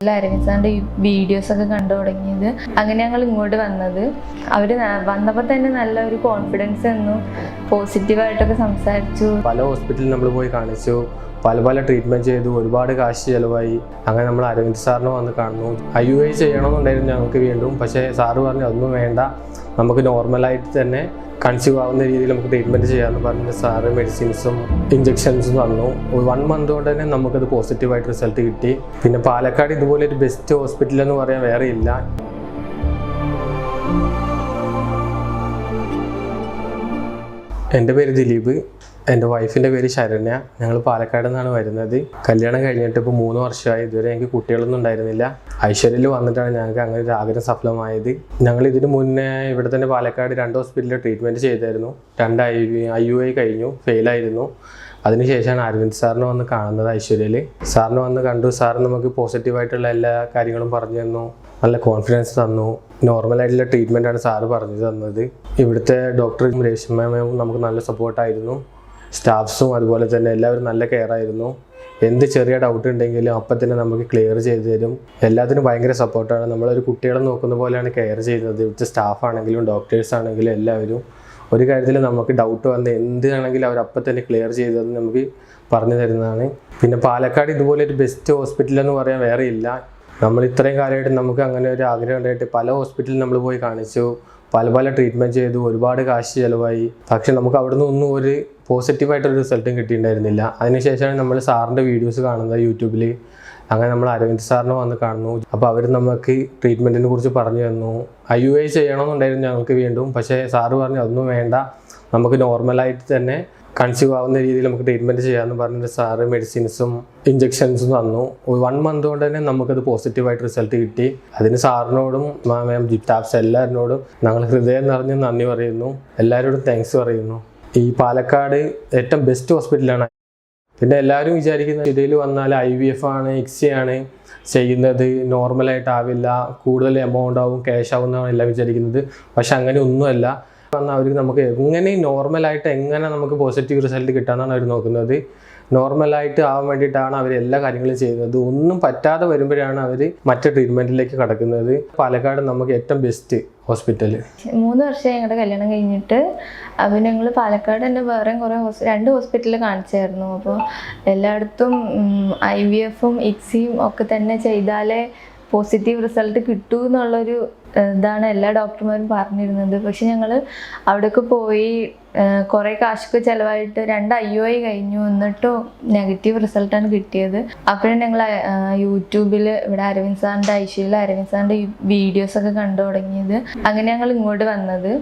അരവിന്ദ് സാറിൻ്റെ വീഡിയോസൊക്കെ കണ്ടു തുടങ്ങിയത്. അങ്ങനെ ഞങ്ങൾ ഇങ്ങോട്ട് വന്നത്. അവർ വന്നപ്പോൾ തന്നെ നല്ല ഒരു കോൺഫിഡൻസ് തന്നു, പോസിറ്റീവായിട്ടൊക്കെ സംസാരിച്ചു. പല ഹോസ്പിറ്റലിൽ നമ്മൾ പോയി കാണിച്ചു, പല ട്രീറ്റ്മെൻറ്റ് ചെയ്തു, ഒരുപാട് കാശ് ചിലവായി. അങ്ങനെ നമ്മൾ അരവിന്ദ് സാറിനെ വന്ന് കാണുന്നു. IUI ചെയ്യണമെന്നുണ്ടായിരുന്നു ഞങ്ങൾക്ക് വീണ്ടും. പക്ഷേ സാറ് പറഞ്ഞു അതൊന്നും വേണ്ട, നമുക്ക് നോർമലായിട്ട് തന്നെ കൺസീവ് ആവുന്ന രീതിയിൽ നമുക്ക് ട്രീറ്റ്മെൻറ്റ് ചെയ്യാമെന്ന് പറഞ്ഞിട്ട് സാറ് മെഡിസിൻസും ഇഞ്ചക്ഷൻസും തന്നു. 1 മന്ത് കൊണ്ട് തന്നെ നമുക്കത് പോസിറ്റീവായിട്ട് റിസൾട്ട് കിട്ടി. പിന്നെ പാലക്കാട് ഇതുപോലെ ഒരു ബെസ്റ്റ് ഹോസ്പിറ്റൽ എന്ന് പറയാൻ വേറെ ഇല്ല. എൻ്റെ പേര് ദിലീപ്, എൻ്റെ വൈഫിൻ്റെ പേര് ശരണ്യ. ഞങ്ങൾ പാലക്കാട് നിന്നാണ് വരുന്നത്. കല്യാണം കഴിഞ്ഞിട്ട് ഇപ്പോൾ 3 വർഷമായി. ഇതുവരെ എനിക്ക് കുട്ടികളൊന്നും ഉണ്ടായിരുന്നില്ല. ഐശ്വര്യയിൽ വന്നിട്ടാണ് ഞങ്ങൾക്ക് അങ്ങനെ ഒരു ആഗ്രഹം സഫലമായത്. ഞങ്ങൾ ഇതിന് മുന്നേ ഇവിടെ തന്നെ പാലക്കാട് 2 ഹോസ്പിറ്റലിൽ ട്രീറ്റ്മെൻറ്റ് ചെയ്തായിരുന്നു. 2 IUI കഴിഞ്ഞു, ഫെയിലായിരുന്നു. അതിനുശേഷമാണ് അരവിന്ദ് സാറിനെ വന്ന് കാണുന്നത്. ഐശ്വര്യയിൽ സാറിനെ വന്ന് കണ്ടു. സാർ നമുക്ക് പോസിറ്റീവായിട്ടുള്ള എല്ലാ കാര്യങ്ങളും പറഞ്ഞു തന്നു, നല്ല കോൺഫിഡൻസ് തന്നു. നോർമലായിട്ടുള്ള ട്രീറ്റ്മെൻറ്റാണ് സാറ് പറഞ്ഞു തന്നത്. ഇവിടുത്തെ ഡോക്ടർ രേഷ്മയും നമുക്ക് നല്ല സപ്പോർട്ടായിരുന്നു. സ്റ്റാഫ്സും അതുപോലെ തന്നെ എല്ലാവരും നല്ല കെയർ ആയിരുന്നു. എന്ത് ചെറിയ ഡൗട്ട് ഉണ്ടെങ്കിലും അപ്പം തന്നെ നമുക്ക് ക്ലിയർ ചെയ്ത് തരും. എല്ലാത്തിനും ഭയങ്കര സപ്പോർട്ടാണ്. നമ്മളൊരു കുട്ടികളെ നോക്കുന്ന പോലെയാണ് കെയർ ചെയ്യുന്നത്. ഇവിടുത്തെ സ്റ്റാഫാണെങ്കിലും ഡോക്ടേഴ്സ് ആണെങ്കിലും എല്ലാവരും ഒരു കാര്യത്തിൽ നമുക്ക് ഡൗട്ട് വന്ന് എന്താണെങ്കിലും അവർ അപ്പം തന്നെ ക്ലിയർ ചെയ്തത് നമുക്ക് പറഞ്ഞു തരുന്നതാണ്. പിന്നെ പാലക്കാട് ഇതുപോലെ ഒരു ബെസ്റ്റ് ഹോസ്പിറ്റൽ എന്ന് പറയാൻ വേറെ ഇല്ല. നമ്മൾ ഇത്രയും കാലമായിട്ട് നമുക്ക് അങ്ങനെ ഒരു ആഗ്രഹം ഉണ്ടായിട്ട് പല ഹോസ്പിറ്റലിൽ നമ്മൾ പോയി കാണിച്ചു, പല ട്രീറ്റ്മെൻറ്റ് ചെയ്തു, ഒരുപാട് കാശ് ചിലവായി. പക്ഷെ നമുക്ക് അവിടെ നിന്നൊന്നും ഒരു പോസിറ്റീവായിട്ടൊരു റിസൾട്ടും കിട്ടിയിട്ടുണ്ടായിരുന്നില്ല. അതിനുശേഷമാണ് നമ്മൾ സാറിൻ്റെ വീഡിയോസ് കാണുന്നത് യൂട്യൂബിൽ. അങ്ങനെ നമ്മൾ അരവിന്ദ് സാറിനെ വന്ന് കാണുന്നു. അപ്പോൾ അവർ നമുക്ക് ട്രീറ്റ്മെൻറ്റിനെ കുറിച്ച് പറഞ്ഞു തന്നു. IUI ചെയ്യണമെന്നുണ്ടായിരുന്നു ഞങ്ങൾക്ക് വീണ്ടും. പക്ഷേ സാറ് പറഞ്ഞു അതൊന്നും വേണ്ട, നമുക്ക് നോർമലായിട്ട് തന്നെ കൺസീവ് ആവുന്ന രീതിയിൽ നമുക്ക് ട്രീറ്റ്മെൻറ്റ് ചെയ്യാമെന്ന് പറഞ്ഞിട്ട് സാറ് മെഡിസിൻസും ഇഞ്ചക്ഷൻസും തന്നു. 1 മന്ത് കൊണ്ട് തന്നെ നമുക്കത് പോസിറ്റീവായിട്ട് റിസൾട്ട് കിട്ടി. അതിന് സാറിനോടും സ്റ്റാഫ്സ് എല്ലാവരോടും ഞങ്ങൾ ഹൃദയം നിറഞ്ഞ് നന്ദി പറയുന്നു. എല്ലാവരോടും താങ്ക്സ് പറയുന്നു. ഈ പാലക്കാട് ഏറ്റവും ബെസ്റ്റ് ഹോസ്പിറ്റലാണ്. പിന്നെ എല്ലാവരും വിചാരിക്കുന്ന ഇതിൽ വന്നാൽ IVF ആണ്, ICSI ആണ് ചെയ്യുന്നത്, നോർമലായിട്ടാവില്ല, കൂടുതൽ എമൗണ്ട് ആവും, ക്യാഷ് ആവും എന്നാണ് എല്ലാം വിചാരിക്കുന്നത്. പക്ഷെ അങ്ങനെ ഒന്നുമല്ല. വന്നാൽ അവർക്ക് നമുക്ക് എങ്ങനെ നോർമലായിട്ട് എങ്ങനെ നമുക്ക് പോസിറ്റീവ് റിസൾട്ട് കിട്ടാമെന്നാണ് അവർ നോക്കുന്നത്. നോർമലായിട്ട് ആവാൻ വേണ്ടിയിട്ടാണ് അവർ എല്ലാ കാര്യങ്ങളും ചെയ്യുന്നത്. ഒന്നും പറ്റാതെ വരുമ്പോഴാണ് അവർ മറ്റു ട്രീറ്റ്മെൻറ്റിലേക്ക് കടക്കുന്നത്. പാലക്കാട് നമുക്ക് ഏറ്റവും ബെസ്റ്റ് ഹോസ്പിറ്റൽ. 3 വർഷമായി ഞങ്ങളുടെ കല്യാണം കഴിഞ്ഞിട്ട്. അപ്പോൾ ഞങ്ങൾ പാലക്കാട് തന്നെ വേറെ കുറേ 2 ഹോസ്പിറ്റലിൽ കാണിച്ചായിരുന്നു. അപ്പോൾ എല്ലായിടത്തും IVF-ഉം ICSIയും ഒക്കെ തന്നെ ചെയ്താലേ പോസിറ്റീവ് റിസൾട്ട് കിട്ടൂ എന്നുള്ളൊരു ഇതാണ് എല്ലാ ഡോക്ടർമാരും പറഞ്ഞിരുന്നത്. പക്ഷെ ഞങ്ങൾ അവിടേക്ക് പോയി കുറേ കാശൊക്കെ ചിലവായിട്ട് 2 IUI കഴിഞ്ഞു, എന്നിട്ടും നെഗറ്റീവ് റിസൾട്ടാണ് കിട്ടിയത്. അപ്പോഴാണ് ഞങ്ങൾ യൂട്യൂബിൽ ഇവിടെ അരവിന്ദ് സാറിൻ്റെ ഐശ്വര്യയിൽ അരവിന്ദ് സാറിൻ്റെ വീഡിയോസൊക്കെ കണ്ടു തുടങ്ങിയത്. അങ്ങനെ ഞങ്ങൾ ഇങ്ങോട്ട് വന്നത്.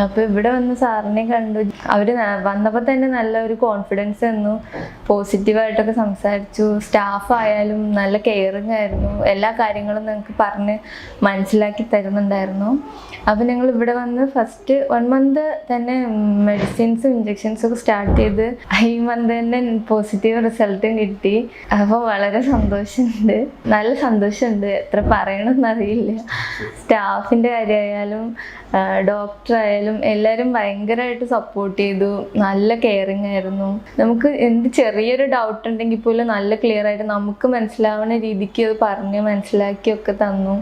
അപ്പോൾ ഇവിടെ വന്ന് സാറിനെ കണ്ടു. അവർ വന്നപ്പോൾ തന്നെ നല്ല ഒരു കോൺഫിഡൻസ് തന്നു, പോസിറ്റീവായിട്ടൊക്കെ സംസാരിച്ചു. സ്റ്റാഫായാലും നല്ല കെയറിങ് ആയിരുന്നു. എല്ലാ കാര്യങ്ങളും ഞങ്ങൾക്ക് പറഞ്ഞ് മനസ്സിലാക്കി തരുന്നുണ്ടായിരുന്നു. അപ്പോൾ ഞങ്ങൾ ഇവിടെ വന്ന് ഫസ്റ്റ് 1 മന്ത് തന്നെ മെഡിസിൻസും ഇഞ്ചക്ഷൻസും ഒക്കെ സ്റ്റാർട്ട് ചെയ്ത് ഈ മന്ത് തന്നെ പോസിറ്റീവ് റിസൾട്ടും കിട്ടി. അപ്പോൾ വളരെ സന്തോഷമുണ്ട്, നല്ല സന്തോഷമുണ്ട്. എത്ര പറയണമെന്നറിയില്ല. സ്റ്റാഫിൻ്റെ കാര്യമായാലും ഡോക്ടറായാലും എല്ലാവരും ഭയങ്കരമായിട്ട് സപ്പോർട്ട് ചെയ്തു. നല്ല കെയറിങ് ആയിരുന്നു. നമുക്ക് എന്ത് ചെറിയൊരു ഡൗട്ട് ഉണ്ടെങ്കിൽ പോലും നല്ല ക്ലിയർ ആയിട്ട് നമുക്ക് മനസ്സിലാവുന്ന രീതിക്ക് അത് പറഞ്ഞ് മനസ്സിലാക്കിയൊക്കെ തന്നു.